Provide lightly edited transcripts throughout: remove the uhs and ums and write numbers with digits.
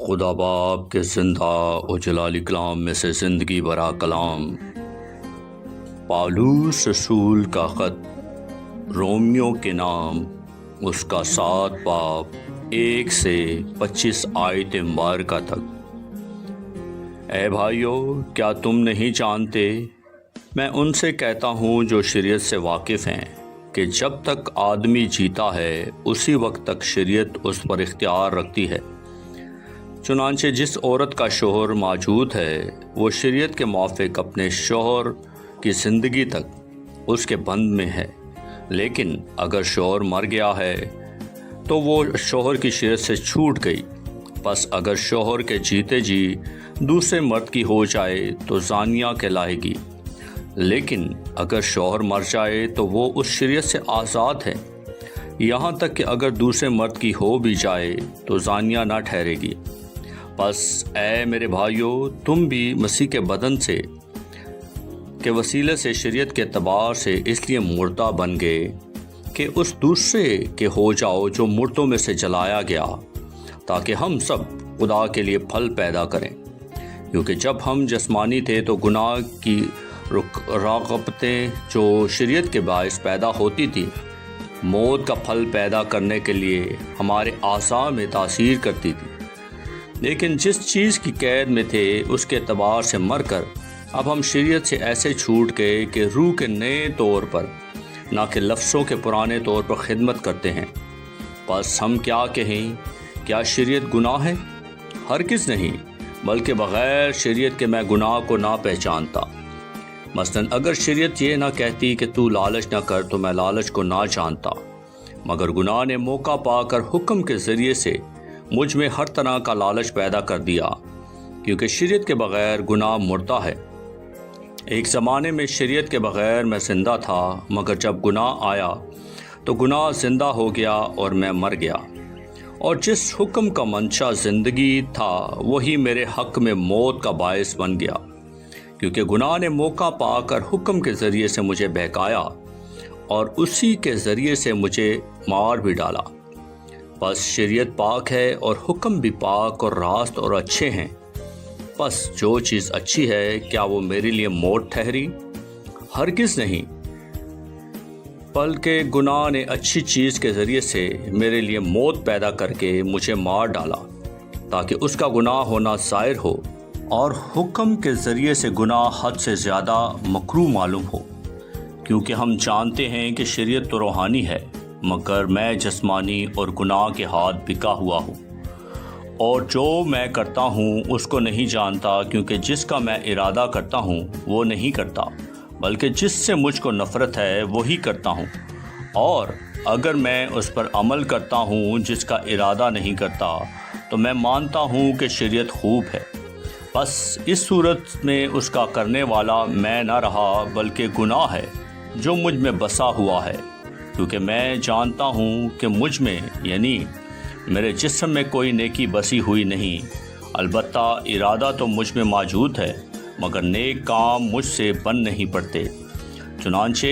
خدا باپ کے زندہ و جلالی کلام میں سے زندگی برا کلام، پالوس رسول کا خط رومیو کے نام، اس کا 7 باب 1 سے 25 آیت مبارکہ تک۔ اے بھائیو، کیا تم نہیں جانتے؟ میں ان سے کہتا ہوں جو شریعت سے واقف ہیں کہ جب تک آدمی جیتا ہے اسی وقت تک شریعت اس پر اختیار رکھتی ہے۔ چنانچہ جس عورت کا شوہر موجود ہے وہ شریعت کے موافق اپنے شوہر کی زندگی تک اس کے بند میں ہے، لیکن اگر شوہر مر گیا ہے تو وہ شوہر کی شریعت سے چھوٹ گئی۔ پس اگر شوہر کے جیتے جی دوسرے مرد کی ہو جائے تو زانیہ کہلائے گی، لیکن اگر شوہر مر جائے تو وہ اس شریعت سے آزاد ہے، یہاں تک کہ اگر دوسرے مرد کی ہو بھی جائے تو زانیہ نہ ٹھہرے گی۔ پس اے میرے بھائیو، تم بھی مسیح کے بدن سے کے وسیلے سے شریعت کے اعتبار سے اس لیے مردہ بن گئے کہ اس دوسرے کے ہو جاؤ جو مردوں میں سے جلایا گیا، تاکہ ہم سب خدا کے لیے پھل پیدا کریں۔ کیونکہ جب ہم جسمانی تھے تو گناہ کی رغبتیں جو شریعت کے باعث پیدا ہوتی تھی موت کا پھل پیدا کرنے کے لیے ہمارے اعضاء میں تاثیر کرتی تھی، لیکن جس چیز کی قید میں تھے اس کے اعتبار سے مر کر اب ہم شریعت سے ایسے چھوٹ گئے کہ روح کے نئے طور پر نہ کہ لفظوں کے پرانے طور پر خدمت کرتے ہیں۔ پس ہم کیا کہیں؟ کیا شریعت گناہ ہے؟ ہرگز نہیں، بلکہ بغیر شریعت کے میں گناہ کو نہ پہچانتا۔ مثلاً اگر شریعت یہ نہ کہتی کہ تو لالچ نہ کر تو میں لالچ کو نہ جانتا، مگر گناہ نے موقع پا کر حکم کے ذریعے سے مجھ میں ہر طرح کا لالچ پیدا کر دیا، کیونکہ شریعت کے بغیر گناہ مردہ ہے۔ ایک زمانے میں شریعت کے بغیر میں زندہ تھا، مگر جب گناہ آیا تو گناہ زندہ ہو گیا اور میں مر گیا۔ اور جس حکم کا منشا زندگی تھا وہی میرے حق میں موت کا باعث بن گیا، کیونکہ گناہ نے موقع پا کر حکم کے ذریعے سے مجھے بہکایا اور اسی کے ذریعے سے مجھے مار بھی ڈالا۔ بس شریعت پاک ہے اور حکم بھی پاک اور راست اور اچھے ہیں۔ بس جو چیز اچھی ہے کیا وہ میرے لیے موت ٹھہری؟ ہرگز نہیں، بلکہ گناہ نے اچھی چیز کے ذریعے سے میرے لیے موت پیدا کر کے مجھے مار ڈالا، تاکہ اس کا گناہ ہونا ظاہر ہو اور حکم کے ذریعے سے گناہ حد سے زیادہ مکروہ معلوم ہو۔ کیونکہ ہم جانتے ہیں کہ شریعت تو روحانی ہے، مگر میں جسمانی اور گناہ کے ہاتھ بکا ہوا ہوں، اور جو میں کرتا ہوں اس کو نہیں جانتا، کیونکہ جس کا میں ارادہ کرتا ہوں وہ نہیں کرتا، بلکہ جس سے مجھ کو نفرت ہے وہی کرتا ہوں۔ اور اگر میں اس پر عمل کرتا ہوں جس کا ارادہ نہیں کرتا تو میں مانتا ہوں کہ شریعت خوب ہے۔ بس اس صورت میں اس کا کرنے والا میں نہ رہا بلکہ گناہ ہے جو مجھ میں بسا ہوا ہے، کیونکہ میں جانتا ہوں کہ مجھ میں یعنی میرے جسم میں کوئی نیکی بسی ہوئی نہیں، البتہ ارادہ تو مجھ میں موجود ہے، مگر نیک کام مجھ سے بن نہیں پڑتے۔ چنانچہ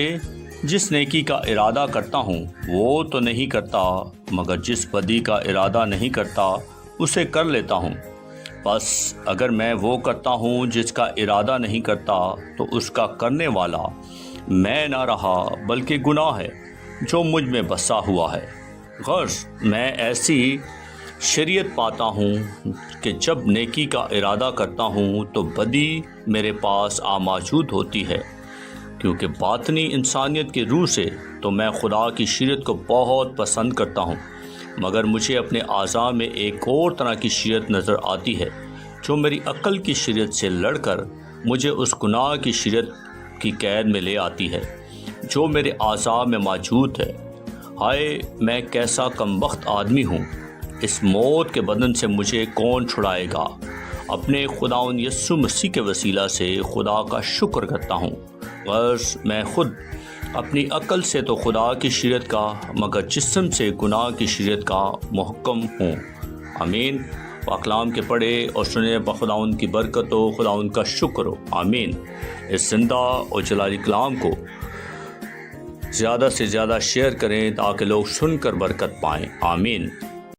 جس نیکی کا ارادہ کرتا ہوں وہ تو نہیں کرتا، مگر جس بدی کا ارادہ نہیں کرتا اسے کر لیتا ہوں۔ بس اگر میں وہ کرتا ہوں جس کا ارادہ نہیں کرتا تو اس کا کرنے والا میں نہ رہا بلکہ گناہ ہے جو مجھ میں بسا ہوا ہے۔ غرض میں ایسی شریعت پاتا ہوں کہ جب نیکی کا ارادہ کرتا ہوں تو بدی میرے پاس موجود ہوتی ہے، کیونکہ باطنی انسانیت کی روح سے تو میں خدا کی شریعت کو بہت پسند کرتا ہوں، مگر مجھے اپنے اعضاء میں ایک اور طرح کی شریعت نظر آتی ہے جو میری عقل کی شریعت سے لڑ کر مجھے اس گناہ کی شریعت کی قید میں لے آتی ہے جو میرے اعضاء میں موجود ہے۔ ہائے، میں کیسا کمبخت آدمی ہوں! اس موت کے بدن سے مجھے کون چھڑائے گا؟ اپنے خداوند یسوع مسیح کے وسیلہ سے خدا کا شکر کرتا ہوں۔ غرض میں خود اپنی عقل سے تو خدا کی شریعت کا، مگر جسم سے گناہ کی شریعت کا محکم ہوں۔ آمین۔ پاکلام کے پڑھے اور سنے خداوند کی برکت ہو، خداوند کا شکر ہو۔ آمین۔ اس زندہ اور جلالی کلام کو زیادہ سے زیادہ شیئر کریں تاکہ لوگ سن کر برکت پائیں۔ آمین۔